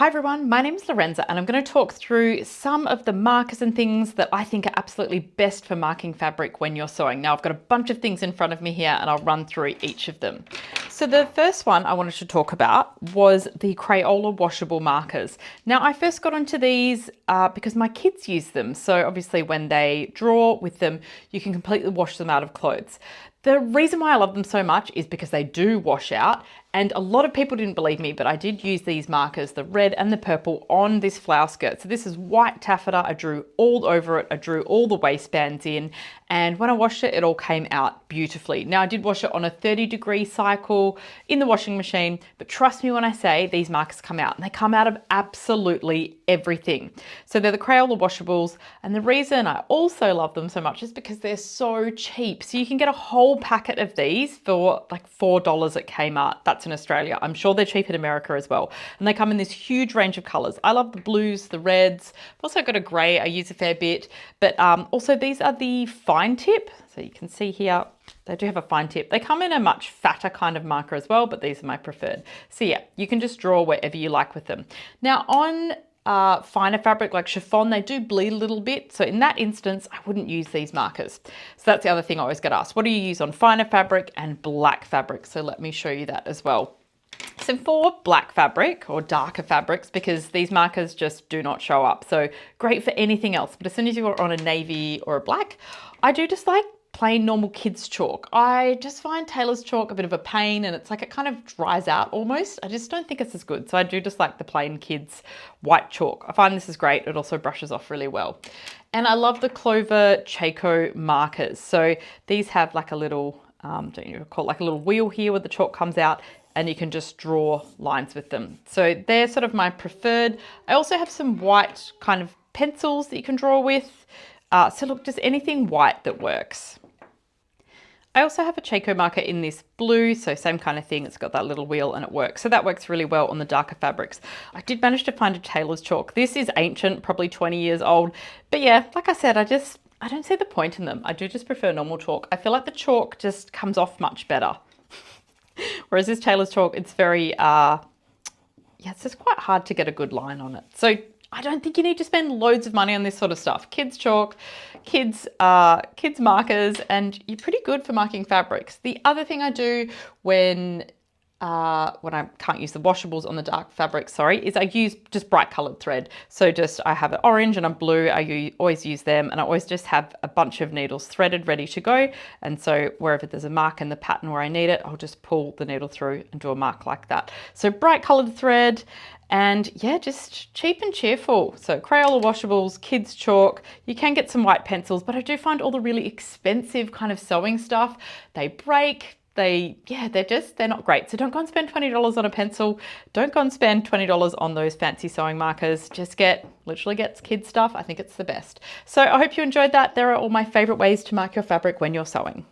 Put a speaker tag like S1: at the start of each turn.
S1: Hi everyone, my name is Lorenza and I'm going to talk through some of the markers and things that I think are absolutely best for marking fabric when you're sewing. Now I've got a bunch of things in front of me here and I'll run through each of them. So the first one I wanted to talk about was the Crayola washable markers. Now I first got onto these because my kids use them. So obviously when they draw with them, you can completely wash them out of clothes. The reason why I love them so much is because they do wash out, and a lot of people didn't believe me, but I did use these markers, the red and the purple, on this flower skirt. So this is white taffeta. I drew all over it. I drew all the waistbands in, and when I washed it, it all came out beautifully. Now I did wash it on a 30-degree cycle in the washing machine, but trust me when I say these markers come out, and they come out of absolutely everything. So they're the Crayola washables, and the reason I also love them so much is because they're so cheap. So you can get a whole packet of these for like $4 at Kmart. That's in Australia. I'm sure they're cheap in America as well. And they come in this huge range of colors. I love the blues, the reds. I've also got a gray I use a fair bit, but also these are the fine tip. So you can see here, they do have a fine tip. They come in a much fatter kind of marker as well, but these are my preferred. So yeah, you can just draw wherever you like with them. Now on finer fabric like chiffon, they do bleed a little bit. So in that instance, I wouldn't use these markers. So that's the other thing I always get asked. What do you use on finer fabric and black fabric? So let me show you that as well. So for black fabric or darker fabrics, because these markers just do not show up. So great for anything else. But as soon as you're on a navy or a black, I do just like plain normal kids chalk. I just find tailor's chalk a bit of a pain, and it's like it kind of dries out almost. I just don't think it's as good. So I do just like the plain kids white chalk. I find this is great. It also brushes off really well. And I love the Clover Chaco markers. So these have like a little, don't you call it like a little wheel here where the chalk comes out, and you can just draw lines with them. So they're sort of my preferred. I also have some white kind of pencils that you can draw with. So look, just anything white that works. I also have a Chaco marker in this blue, so same kind of thing. It's got that little wheel and it works. So that works really well on the darker fabrics. I did manage to find a tailor's chalk. This is ancient, probably 20 years old. But yeah, like I said, I don't see the point in them. I do just prefer normal chalk. I feel like the chalk just comes off much better. Whereas this tailor's chalk, it's very, yeah, it's just quite hard to get a good line on it. So I don't think you need to spend loads of money on this sort of stuff. Kids chalk, kids markers, and you're pretty good for marking fabrics. The other thing I do when I can't use the washables on the dark fabric, is I use just bright colored thread. So just I have an orange and a blue. I always use them, and I always just have a bunch of needles threaded ready to go. And so wherever there's a mark in the pattern where I need it, I'll just pull the needle through and do a mark like that. So bright colored thread. And yeah, just cheap and cheerful. So Crayola washables, kids chalk, you can get some white pencils, but I do find all the really expensive kind of sewing stuff, they break, they're not great. So don't go and spend $20 on a pencil. Don't go and spend $20 on those fancy sewing markers. Just literally get kids stuff. I think it's the best. So I hope you enjoyed that. There are all my favorite ways to mark your fabric when you're sewing.